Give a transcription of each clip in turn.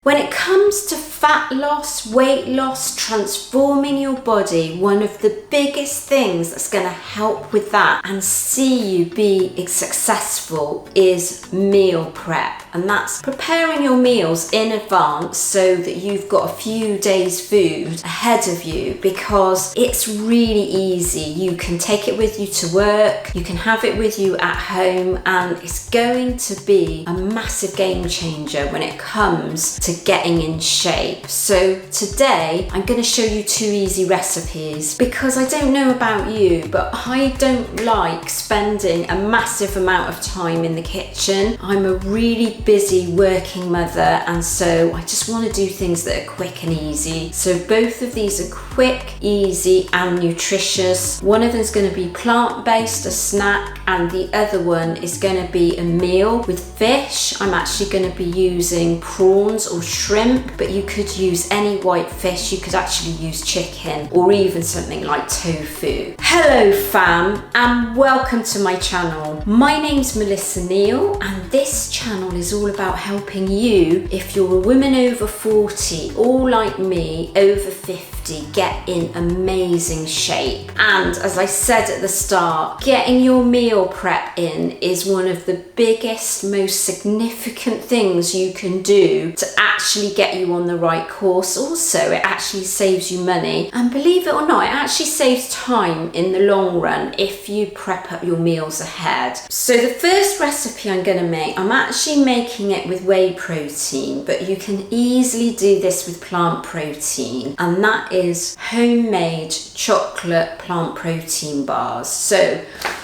When it comes to fat loss, weight loss, transforming your body, one of the biggest things that's going to help with that and see you be successful is meal prep. And that's preparing your meals in advance so that you've got a few days food ahead of you, because it's really easy. You can take it with you to work, you can have it with you at home, and it's going to be a massive game changer when it comes to getting in shape. So today I'm going to show you 2 easy recipes, because I don't know about you, but I don't like spending a massive amount of time in the kitchen. I'm a really busy working mother, and so I just want to do things that are quick and easy. So both of these are quick, easy and nutritious. One of them is going to be plant-based, a snack, and the other one is going to be a meal with fish. I'm actually going to be using prawns or shrimp, but you could use any white fish. You could actually use chicken or even something like tofu. Hello fam, and welcome to my channel. My name's Melissa Neal, and this channel is all about helping you, if you're a woman over 40 or like me over 50, get in amazing shape. And as I said at the start, getting your meal prep in is one of the biggest, most significant things you can do to actually get you on the right course. Also, it actually saves you money, and believe it or not, it actually saves time in the long run if you prep up your meals ahead. So the first recipe I'm going to make, I'm actually making it with whey protein, but you can easily do this with plant protein, and that is homemade chocolate plant protein bars. So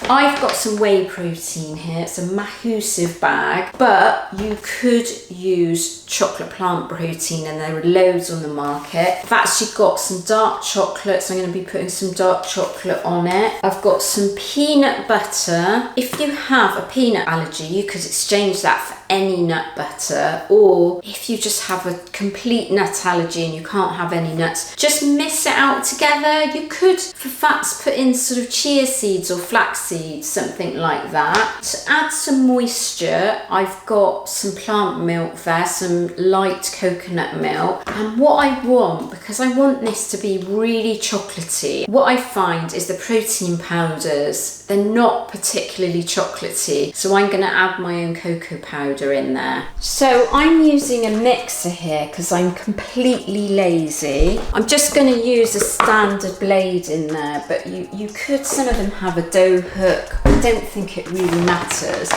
I've got some whey protein here. It's a massive bag, but you could use chocolate plant protein, and there are loads on the market. I've actually got some dark chocolate, so I'm going to be putting some dark chocolate on it. I've got some peanut butter. If you have a peanut allergy, you could exchange that for any nut butter, or if you just have a complete nut allergy and you can't have any nuts, just mix it out together. You could, for fats, put in sort of chia seeds or flax seeds, something like that. To add some moisture, I've got some plant milk there, some light coconut milk. And what I want, because I want this to be really chocolatey, what I find is the protein powders, they're not particularly chocolatey, so I'm going to add my own cocoa powder in there. So I'm using a mixer here because I'm completely lazy. I'm just going to use a standard blade in there, but you could, some of them have a dough hook. I don't think it really matters.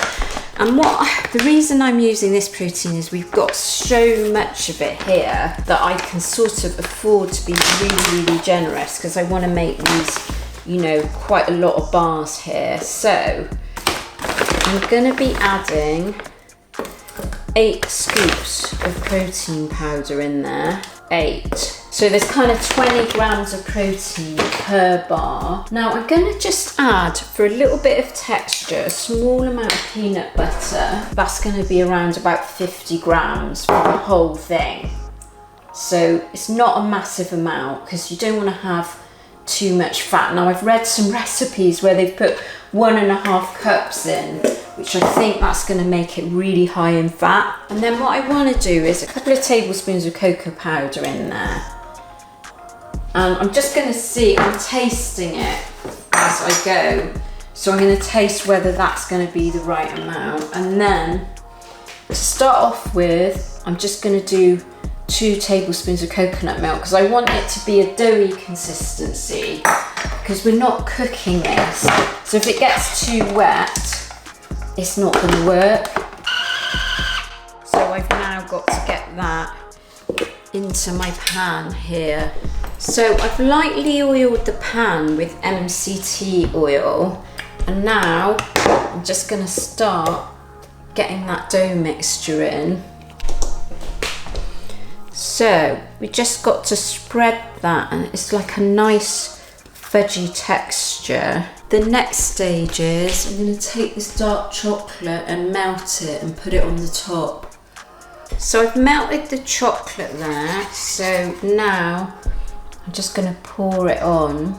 And the reason I'm using this protein is we've got so much of it here that I can sort of afford to be really, really generous, because I want to make these, you know, quite a lot of bars here. So I'm going to be adding 8 scoops of protein powder in there. 8. So there's kind of 20 grams of protein per bar. Now I'm going to just add, for a little bit of texture, a small amount of peanut butter. That's going to be around about 50 grams for the whole thing. So it's not a massive amount, because you don't want to have too much fat. Now I've read some recipes where they've put 1.5 cups in, which I think that's going to make it really high in fat. And then what I want to do is a couple of tablespoons of cocoa powder in there. And I'm just going to see, I'm tasting it as I go. So I'm going to taste whether that's going to be the right amount. And then to start off with, I'm just going to do 2 tablespoons of coconut milk, because I want it to be a doughy consistency, because we're not cooking this. So if it gets too wet, it's not going to work. So I've now got to get that into my pan here. So I've lightly oiled the pan with MCT oil, and now I'm just going to start getting that dough mixture in. So we just got to spread that, and it's like a nice fudgy texture. The next stage is I'm going to take this dark chocolate and melt it and put it on the top. So I've melted the chocolate there, so now I'm just going to pour it on,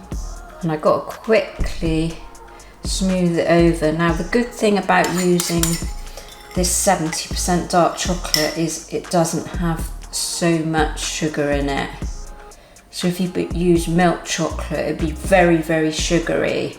and I've got to quickly smooth it over. Now the good thing about using this 70% dark chocolate is it doesn't have so much sugar in it. So if you use milk chocolate, it'd be very, very sugary.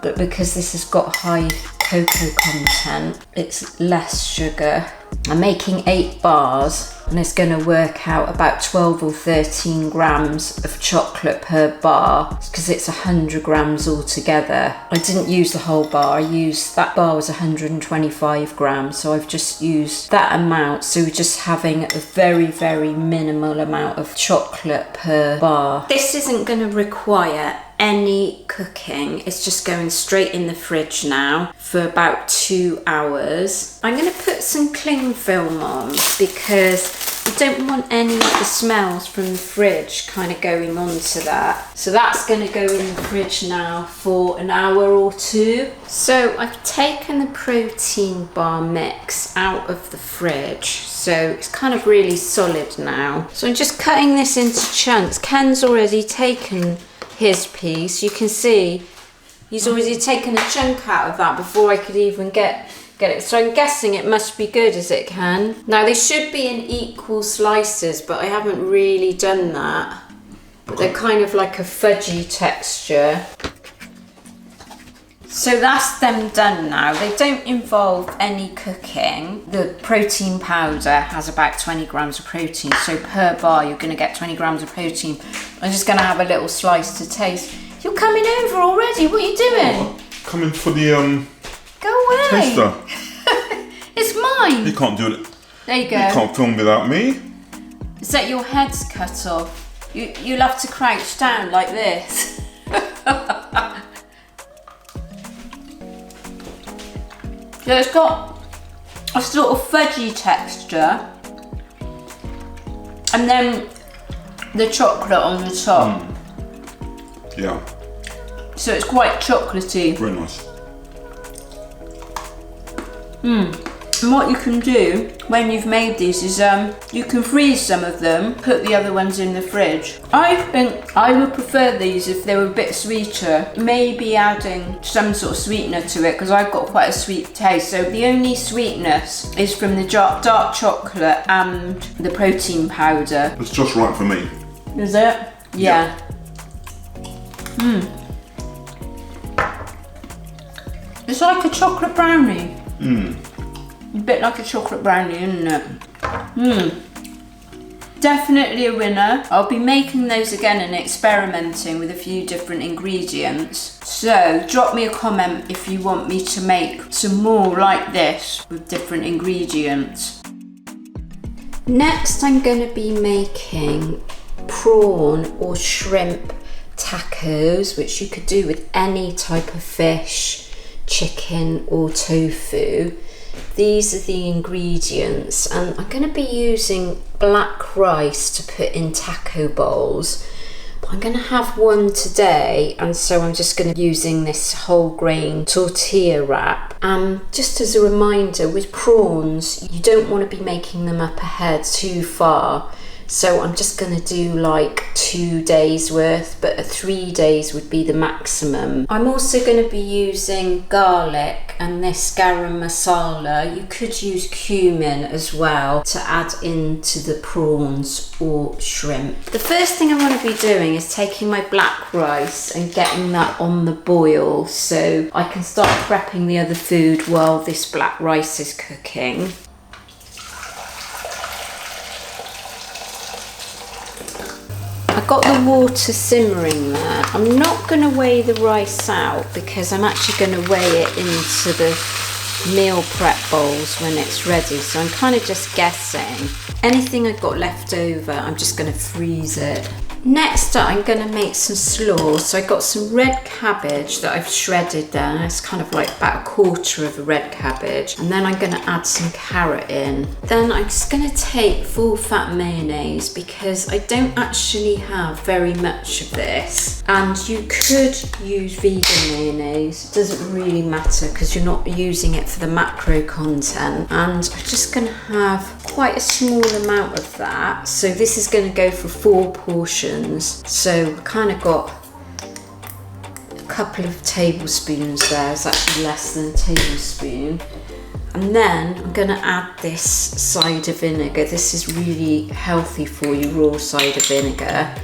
But because this has got high cocoa content, it's less sugar. I'm making 8 bars and it's going to work out about 12 or 13 grams of chocolate per bar because it's 100 grams altogether. I didn't use the whole bar, that bar was 125 grams, so I've just used that amount. So we're just having a very, very minimal amount of chocolate per bar. This isn't going to require any cooking. It's just going straight in the fridge now for about 2 hours. I'm going to put some cling film on because I don't want any of the smells from the fridge kind of going onto that. So that's going to go in the fridge now for an hour or 2. So I've taken the protein bar mix out of the fridge. So it's kind of really solid now. So I'm just cutting this into chunks. Ken's already taken his piece. You can see he's already taken a chunk out of that before I could even get it. So I'm guessing it must be good as it can. Now they should be in equal slices, but I haven't really done that. But they're kind of like a fudgy texture. So that's them done now. They don't involve any cooking. The protein powder has about 20 grams of protein. So per bar, you're going to get 20 grams of protein. I'm just going to have a little slice to taste. You're coming over already. What are you doing? Oh, coming for the Go away. taster. It's mine. You can't do it. There you go. You can't film without me. Is that your head's cut off? You'll have to crouch down like this. So it's got a sort of fudgy texture, and then the chocolate on the top. Yeah. So it's quite chocolatey. Very nice. And what you can do when you've made these is you can freeze some of them, put the other ones in the fridge. I think I would prefer these if they were a bit sweeter, maybe adding some sort of sweetener to it because I've got quite a sweet taste. So the only sweetness is from the dark chocolate and the protein powder. It's just right for me. Is it? Yeah. It's like a chocolate brownie. A bit like a chocolate brownie, isn't it? Definitely a winner. I'll be making those again and experimenting with a few different ingredients. So drop me a comment if you want me to make some more like this with different ingredients. Next I'm going to be making prawn or shrimp tacos, which you could do with any type of fish, chicken or tofu. These are the ingredients, and I'm going to be using black rice to put in taco bowls. But I'm going to have one today, and so I'm just going to be using this whole grain tortilla wrap. Just as a reminder, with prawns, you don't want to be making them up ahead too far. So I'm just going to do like 2 days worth, but 3 days would be the maximum. I'm also going to be using garlic and this garam masala. You could use cumin as well to add into the prawns or shrimp. The first thing I want to be doing is taking my black rice and getting that on the boil so I can start prepping the other food while this black rice is cooking. I've got the water simmering there. I'm not going to weigh the rice out because I'm actually going to weigh it into the meal prep bowls when it's ready. So I'm kind of just guessing. Anything I've got left over, I'm just going to freeze it. Next up, I'm going to make some slaw. So I got some red cabbage that I've shredded there. It's kind of like about 1/4 of a red cabbage. And then I'm going to add some carrot in. Then I'm just going to take full fat mayonnaise because I don't actually have very much of this. And you could use vegan mayonnaise. It doesn't really matter because you're not using it for the macro content. And I'm just going to have quite a small amount of that. So this is going to go for 4 portions. So kind of got a couple of tablespoons there. It's actually less than a tablespoon. And then I'm going to add this cider vinegar. This is really healthy for you, raw cider vinegar.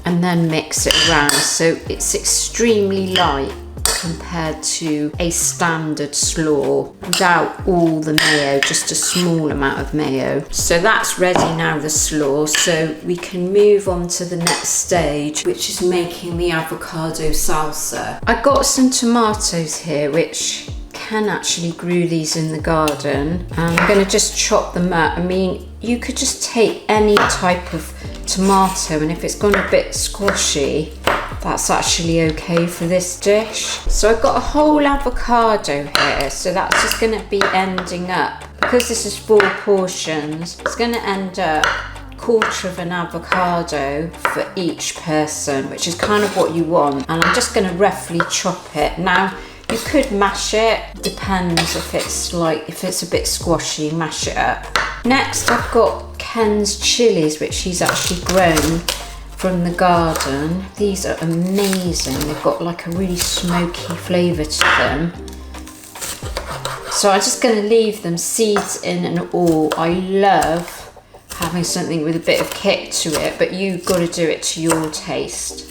And then mix it around so it's extremely light compared to a standard slaw without all the mayo, just a small amount of mayo. So that's ready now, the slaw, so we can move on to the next stage, which is making the avocado salsa. I got some tomatoes here, which can actually grew these in the garden, and I'm going to just chop them up. I mean, you could just take any type of tomato, and if it's gone a bit squashy, that's actually okay for this dish. So I've got a whole avocado here, so that's just going to be ending up, because this is 4 portions, it's going to end up 1/4 of an avocado for each person, which is kind of what you want. And I'm just going to roughly chop it. Now, you could mash it, depends if it's a bit squashy, mash it up. Next, I've got Ken's chilies, which he's actually grown from the garden. These are amazing. They've got like a really smoky flavour to them. So I'm just going to leave them seeds in and all. I love having something with a bit of kick to it, but you've got to do it to your taste.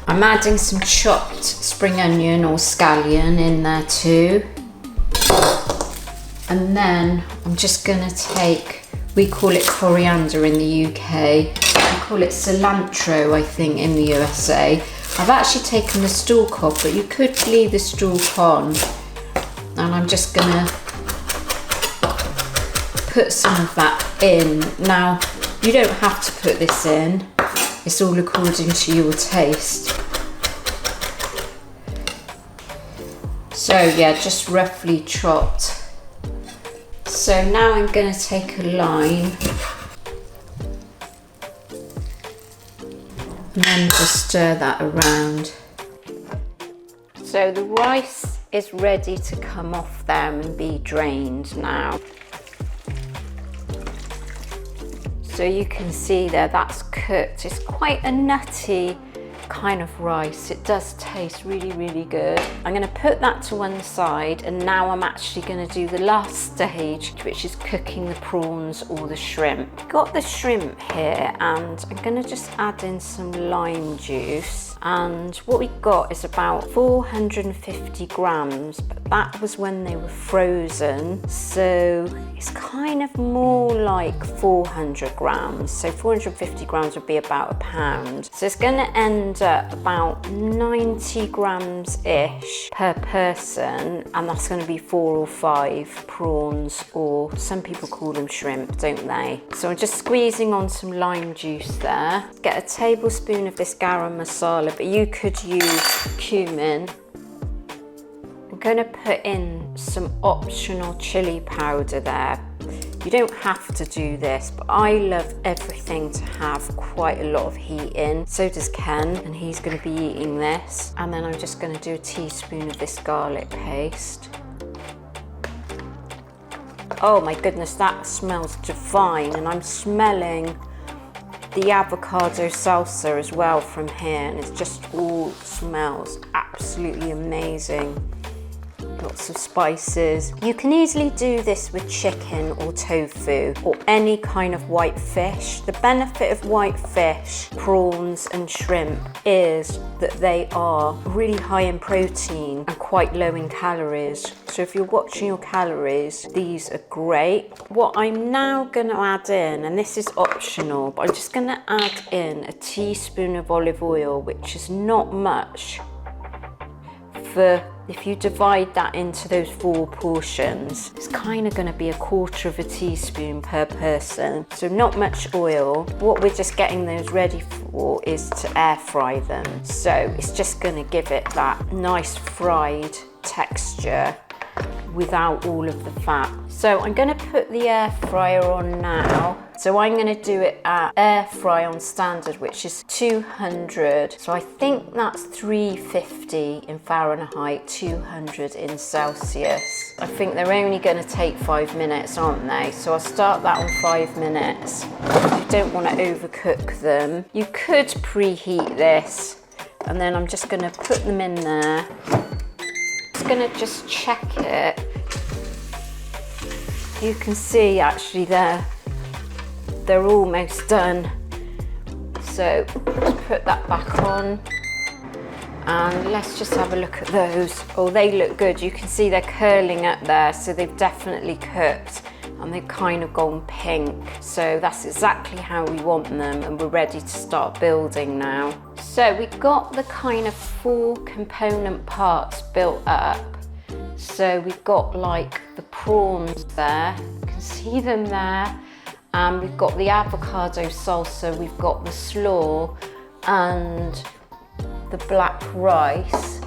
I'm adding some chopped spring onion or scallion in there too. And then I'm just going to take, we call it coriander in the UK, we call it cilantro I think in the USA. I've actually taken the stalk off, but you could leave the stalk on. And I'm just going to put some of that in. Now, you don't have to put this in. It's all according to your taste. So yeah, just roughly chopped. So now I'm going to take a line and then just stir that around. So the rice is ready to come off there and be drained now. So you can see there, that's cooked. It's quite a nutty kind of rice. It does taste really, really good. I'm going to put that to one side, and now I'm actually going to do the last stage, which is cooking the prawns or the shrimp. Got the shrimp here, and I'm going to just add in some lime juice. And what we got is about 450 grams, but that was when they were frozen. So it's kind of more like 400 grams. So 450 grams would be about a pound. So it's going to end up about 90 grams-ish per person. And that's going to be 4 or 5 prawns, or some people call them shrimp, don't they? So I'm just squeezing on some lime juice there. Get a tablespoon of this garam masala, but you could use cumin. I'm going to put in some optional chili powder there. You don't have to do this, but I love everything to have quite a lot of heat in. So does Ken, and he's going to be eating this. And then I'm just going to do a teaspoon of this garlic paste. Oh my goodness, that smells divine, and I'm smelling the avocado salsa as well from here, and it just all smells absolutely amazing. Lots of spices. You can easily do this with chicken or tofu or any kind of white fish. The benefit of white fish, prawns and shrimp is that they are really high in protein and quite low in calories. So if you're watching your calories, these are great. What I'm now going to add in, and this is optional, but I'm just going to add in a teaspoon of olive oil, which is not much. If you divide that into those 4 portions, it's kind of going to be 1/4 of a teaspoon per person. So not much oil. What we're just getting those ready for is to air fry them. So it's just going to give it that nice fried texture without all of the fat. So I'm going to put the air fryer on now. So I'm going to do it at air fry on standard, which is 200. So I think that's 350 in Fahrenheit, 200 in Celsius. I think they're only going to take 5 minutes, aren't they? So I'll start that on 5 minutes. You don't want to overcook them. You could preheat this, and then I'm just gonna put them in there. Just gonna check it. You can see actually they're almost done. So let's put that back on. And let's just have a look at those. Oh, they look good. You can see they're curling up there, so they've definitely cooked and they've kind of gone pink. So that's exactly how we want them, and we're ready to start building now. So we've got the kind of 4 component parts built up. So we've got like the prawns there, you can see them there. And we've got the avocado salsa, we've got the slaw and the black rice.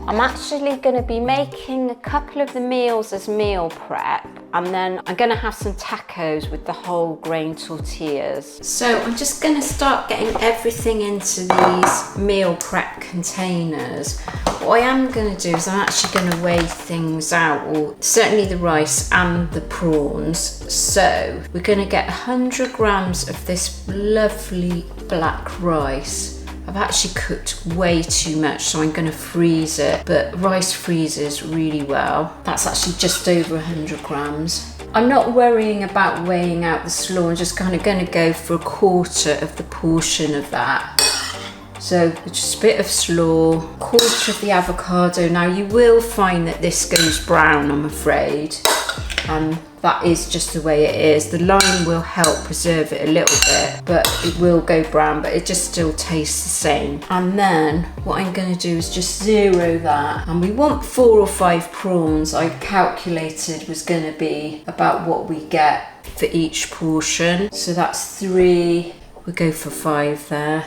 I'm actually going to be making a couple of the meals as meal prep, and then I'm going to have some tacos with the whole grain tortillas. So I'm just going to start getting everything into these meal prep containers. What I am going to do is I'm actually going to weigh things out, or certainly the rice and the prawns. So we're going to get 100 grams of this lovely black rice. I've actually cooked way too much, so I'm going to freeze it, but rice freezes really well. That's actually just over 100 grams. I'm not worrying about weighing out the slaw. I'm just kind of going to go for a quarter of the portion of that. So just a bit of slaw, quarter of the avocado. Now you will find that this goes brown, I'm afraid. That is just the way it is. The lime will help preserve it a little bit, but it will go brown, but it just still tastes the same. And then what I'm going to do is just zero that. And we want 4 or 5 prawns. I calculated was going to be about what we get for each portion. So that's 3. We go for 5 there.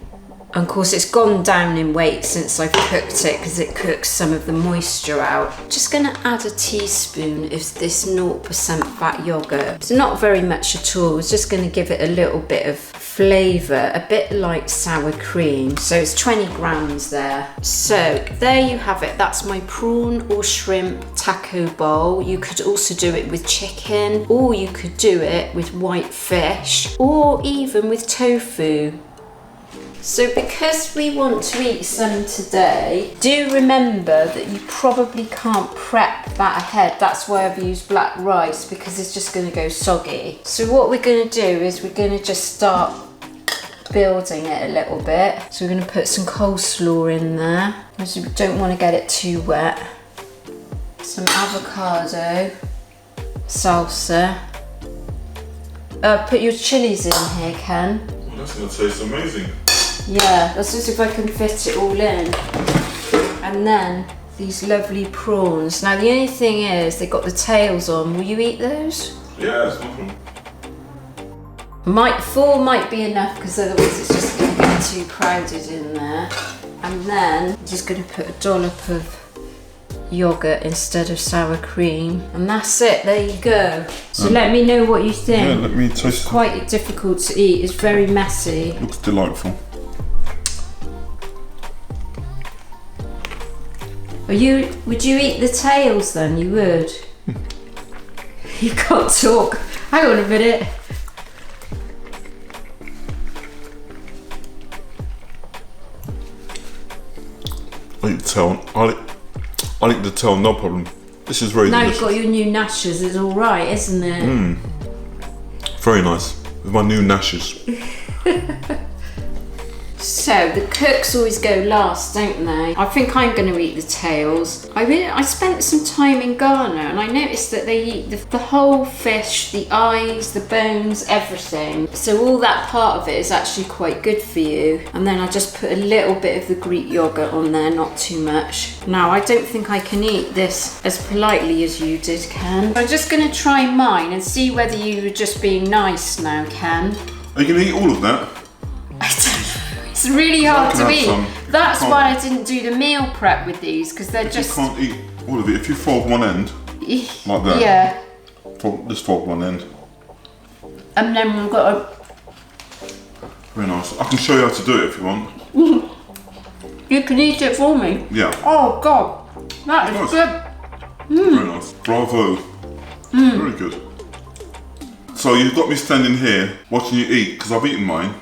And of course it's gone down in weight since I've cooked it, because it cooks some of the moisture out. Just gonna add a teaspoon of this 0% fat yogurt. It's not very much at all. It's just gonna give it a little bit of flavour, a bit like sour cream. So it's 20 grams there. So there you have it. That's my prawn or shrimp taco bowl. You could also do it with chicken, or you could do it with white fish, or even with tofu. So because we want to eat some today, do remember that you probably can't prep that ahead. That's why I've used black rice, because it's just going to go soggy. So what we're going to do is we're going to just start building it a little bit. So we're going to put some coleslaw in there, because we don't want to get it too wet. Some avocado, salsa. Put your chilies in here, Ken. Well, that's going to taste amazing. Yeah, that's just if I can fit it all in. And then these lovely prawns. Now the only thing is they've got the tails on. Will you eat those? Yeah, it's nothing. 4 might be enough, because otherwise it's just going to get too crowded in there. And then I'm just going to put a dollop of yogurt instead of sour cream. And that's it, there you go. So let me know what you think. Yeah, let me taste It's quite difficult to eat. It's very messy. Looks delightful. Would you eat the tails then? You would. You can't talk. Hang on a minute. I eat the tail. I'll eat the tail, no problem. This is very Now delicious. you've got your new Nashers, it's all right, isn't it? Very nice. With my new Nashes. So the cooks always go last, don't they? I think I'm going to eat the tails. I spent some time in Ghana, and I noticed that they eat the whole fish, the eyes, the bones, everything. So all that part of it is actually quite good for you. And then I just put a little bit of the Greek yogurt on there, not too much. Now I don't think I can eat this as politely as you did, Ken. I'm just going to try mine and see whether you were just being nice now, Ken. Are you going to eat all of that? I don't know. It's really hard to eat. That's why I didn't do the meal prep with these, because they're just... You can't eat all of it. If you fold one end, like that. Yeah. Just fold one end. And then we've got a... Very nice. I can show you how to do it if you want. You can eat it for me. Yeah. Oh God, that is good. Very nice. Bravo. Very good. So you've got me standing here watching you eat, because I've eaten mine.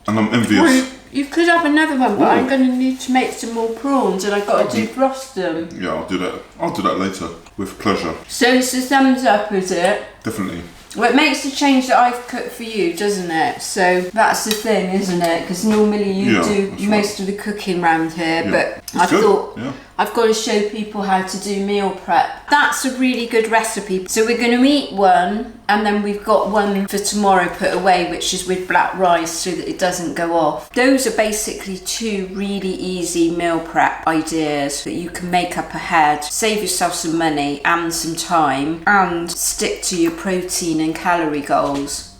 And I'm envious. You could have another one, but I'm going to need to make some more prawns, and I've got to defrost them. Yeah, I'll do that. I'll do that later with pleasure. So it's a thumbs up, is it? Definitely. Well, it makes the change that I've cooked for you, doesn't it? So that's the thing, isn't it? Because normally you do most of the cooking round here, but I thought I've got to show people how to do meal prep. That's a really good recipe. So we're going to eat one, and then we've got one for tomorrow put away, which is with black rice so that it doesn't go off. Those are basically 2 really easy meal prep ideas that you can make up ahead, save yourself some money and some time, and stick to your protein and calorie goals.